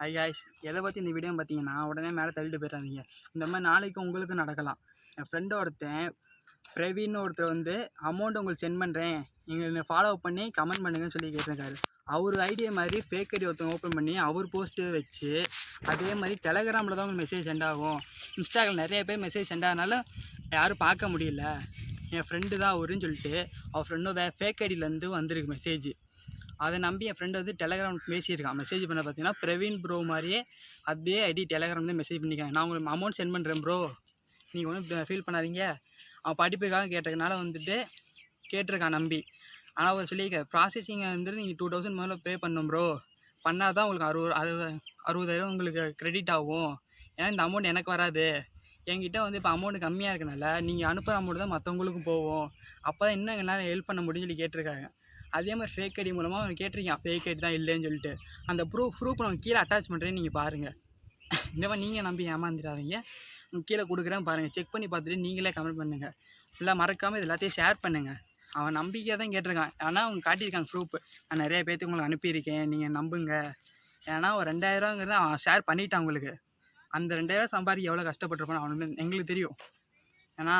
High guys, எதை பற்றி இந்த வீடியோ பார்த்தீங்கன்னா உடனே மேலே தள்ளிட்டு போயிடாதீங்க. இந்த மாதிரி நாளைக்கு உங்களுக்கு நடக்கலாம். என் ஃப்ரெண்டு ஒருத்தன் பிரவீன் ஒருத்தர் வந்து அமௌண்ட் உங்களுக்கு சென்ட் பண்ணுறேன், நீங்கள் என்னை ஃபாலோ பண்ணி கமெண்ட் பண்ணுங்கன்னு சொல்லி கேட்டிருக்காரு. அவர் ஐடியா மாதிரி ஃபேக் ஐடி ஒருத்தவங்க ஓப்பன் பண்ணி அவர் போஸ்ட்டு வச்சு அதே மாதிரி டெலகிராமில் தான் உங்களுக்கு மெசேஜ் சென்ட் ஆகும். இன்ஸ்டாகிராம் நிறைய பேர் மெசேஜ் சென்ட் ஆகனால யாரும் பார்க்க முடியல. என் ஃப்ரெண்டு தான் அவருன்னு சொல்லிட்டு அவர் ஃப்ரெண்டோட ஃபேக் ஐடியிலேருந்து வந்திருக்கு மெசேஜ். அதை நம்பி என் ஃப்ரெண்டு வந்து டெலகிராம் பேசியிருக்கான். மெசேஜ் பண்ண பார்த்தீங்கன்னா பிரவீன் ப்ரோ மாதிரியே அதே ஐடி டெலகிராம்லேயே மெசேஜ் பண்ணிக்காங்க. நான் உங்களுக்கு அமௌண்ட் சென்ட் பண்ணுறேன் ப்ரோ, நீங்கள் ஒன்றும் ஃபீல் பண்ணாதீங்க. அவன் படிப்புக்காக கேட்டதுனால வந்துட்டு கேட்டிருக்கான் நம்பி. ஆனால் அவர் சொல்லியிருக்க ப்ராசஸிங்கை வந்துட்டு நீங்கள் 2000 முதல்ல பே பண்ணணும் ப்ரோ, பண்ணால் தான் உங்களுக்கு 60,000 உங்களுக்கு க்ரெடிட் ஆகும். ஏன்னா இந்த அமௌண்ட் எனக்கு வராது, என்கிட்ட வந்து இப்போ அமௌண்ட் கம்மியாக இருக்கனால நீங்கள் அனுப்புகிற அமௌண்ட் தான் மற்றவங்களுக்கும் போகும், அப்போ தான் இன்னும் என்னால் ஹெல்ப் பண்ண முடியும்னு சொல்லி கேட்டிருக்காங்க. அதே மாதிரி ஃபேக் ஐடி மூலமாக அவன் கேட்டிருக்கான் ஃபேக் ஐடி தான் இல்லைன்னு சொல்லிட்டு. அந்த ப்ரூஃப் நான் கீழே அட்டாச் பண்ணுறேன்னு நீங்கள் பாருங்கள். இந்த மாதிரி நீங்கள் நம்பி ஏமாந்துடாதீங்க. கீழே கொடுக்குறேன் பாருங்கள், செக் பண்ணி பார்த்துட்டு நீங்களே கமெண்ட் பண்ணுங்கள். இல்லை மறக்காமல் இது எல்லாத்தையும் ஷேர் பண்ணுங்கள். அவன் நம்பிக்கையாக தான் கேட்டிருக்கான், ஆனால் அவங்க காட்டியிருக்காங்க ப்ரூஃப். நான் நிறைய பேர்த்துக்கு உங்களுக்கு அனுப்பியிருக்கேன், நீங்கள் நம்புங்க. ஏன்னா ஒரு 2000ங்கிறத அவன் ஷேர் பண்ணிவிட்டான் உங்களுக்கு. அந்த 2000 சம்பாதிக்க எவ்வளோ கஷ்டப்பட்டுருப்பான்னு அவனுக்கு எங்களுக்கு தெரியும். ஏன்னா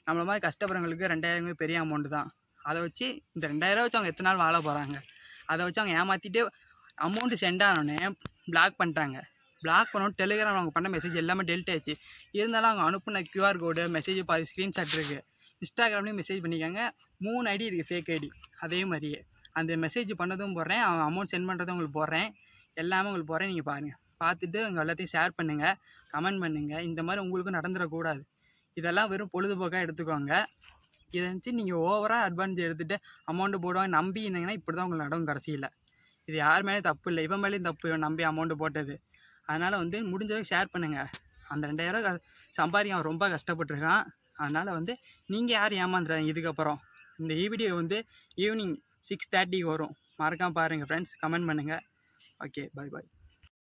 நம்மள மாதிரி கஷ்டப்படுறவங்களுக்கு 2000 பெரிய அமௌண்ட்டு தான். அதை வச்சு இந்த 2000 வச்சு அவங்க எத்தனை நாள் வாழ போகிறாங்க. அதை வச்சு அவங்க ஏமாற்றிட்டு அமௌண்ட்டு சென்ட் ஆனோடனே பிளாக் பண்ணிட்டாங்க. பிளாக் பண்ணோன்னு டெலிகிராம் அவங்க பண்ண மெசேஜ் எல்லாமே டெலிட் ஆயிடுச்சு. இருந்தாலும் அவங்க அனுப்புன QR கோடு மெசேஜ் பாதி ஸ்க்ரீன்ஷாட் இருக்குது. இன்ஸ்டாகிராம்லேயும் மெசேஜ் பண்ணிக்காங்க. 3 ஐடி இருக்குது ஃபேக் ஐடி. அதே மாதிரியே அந்த மெசேஜ் பண்ணதும் போடுறேன், அவன் அமௌண்ட் சென்ட் பண்ணுறதும் உங்களுக்கு போடுறேன், எல்லாமே உங்களுக்கு போடுறேன். நீங்கள் பாருங்கள், பார்த்துட்டு உங்கள் எல்லாத்தையும் ஷேர் பண்ணுங்கள், கமெண்ட் பண்ணுங்கள். இந்த மாதிரி உங்களுக்கும் நடந்துடக்கூடாது. இதெல்லாம் வெறும் பொழுதுபோக்காக எடுத்துக்கோங்க. இதை வச்சு நீங்கள் ஓவராக அட்வான்ஸ் எடுத்துகிட்டு அமௌண்ட்டு போடுவாங்க நம்பி இருந்தீங்கன்னா இப்படி தான் உங்களுக்கு நடக்கும் கடைசியில். இது யார் மேலேயும் தப்பு இல்லை, இவன் மேலேயும் தப்பு, இவன் நம்பி அமௌண்ட்டு போட்டது. அதனால் வந்து முடிஞ்சளவுக்கு ஷேர் பண்ணுங்கள். அந்த 2000 சம்பாதிக்க அவன் ரொம்ப கஷ்டப்பட்டுருக்கான். அதனால் வந்து நீங்கள் யாரும் ஏமாந்துறாங்க. இதுக்கப்புறம் இந்த வீடியோ வந்து ஈவினிங் 6:30 வரும். மறக்காமல் பாருங்கள் ஃப்ரெண்ட்ஸ், கமெண்ட் பண்ணுங்கள். ஓகே, பாய் பாய்.